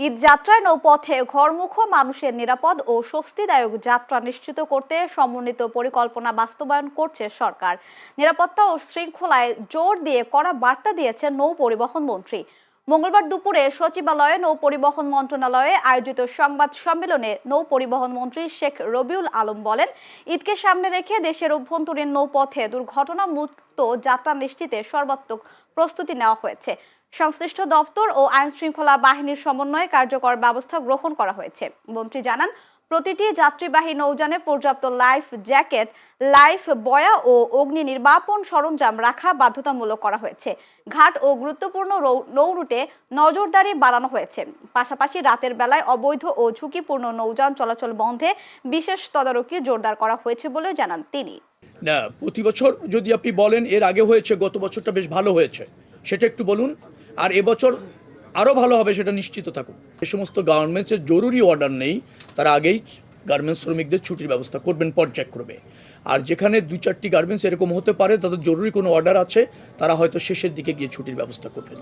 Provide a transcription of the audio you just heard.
ঈদ যাত্রায় নৌপথে ঘরমুখো মানুষের নিরাপদ ও স্বস্তিদায়ক যাত্রা নিশ্চিত করতে সমন্বিত পরিকল্পনা বাস্তবায়ন করছে সরকার। নিরাপত্তা ও শৃঙ্খলায় জোর দিয়ে কড়া বার্তা দিয়েছেন নৌ পরিবহন মন্ত্রী। মঙ্গলবার দুপুরে সচিবালয়ে নৌ পরিবহন মন্ত্রণালয়ে আয়োজিত সংবাদ সম্মেলনে নৌ পরিবহন মন্ত্রী শেখ রবিউল আলম বলেন, ঈদকে সামনে রেখে দেশের অভ্যন্তরীণ নৌপথে দুর্ঘটনা মুক্ত যাত্রা নিশ্চিতে সর্বাত্মক প্রস্তুতি নেওয়া হয়েছে। সংশ্লিষ্ট দপ্তর ও আইন শৃঙ্খলা বাহিনীর সমন্বয়ে কার্যকর ব্যবস্থা গ্রহণ করা হয়েছে। মন্ত্রী জানান, প্রতিটি যাত্রীবাহী নৌযানে পর্যাপ্ত লাইফ জ্যাকেট, লাইফ বয়া ও অগ্নি নির্বাপন সরঞ্জাম রাখা বাধ্যতামূলক করা হয়েছে। ঘাট ও গুরুত্বপূর্ণ নৌ রুটে নজরদারি বাড়ানো হয়েছে। পাশাপাশি রাতের বেলায় অবৈধ ও ঝুঁকিপূর্ণ নৌযান চলাচল বন্ধে বিশেষ তদারকি জোরদার করা হয়েছে বলে জানান তিনি। না, প্রতি বছর যদি আপনি বলেন এর আগে হয়েছে, গত বছরটা বেশ ভালো হয়েছে, সেটা একটু বলুন। আর এবছর আরও ভালো হবে সেটা নিশ্চিত থাকুন। যে সমস্ত গার্মেন্টসের জরুরি অর্ডার নেই তারা আগেই গার্মেন্টস শ্রমিকদের ছুটির ব্যবস্থা করবেন পর্যায়ক্রমে। আর যেখানে 2-4টি গার্মেন্টস এরকম হতে পারে তাদের জরুরি কোনো অর্ডার আছে, তারা হয়তো শেষের দিকে গিয়ে ছুটির ব্যবস্থা করবেন।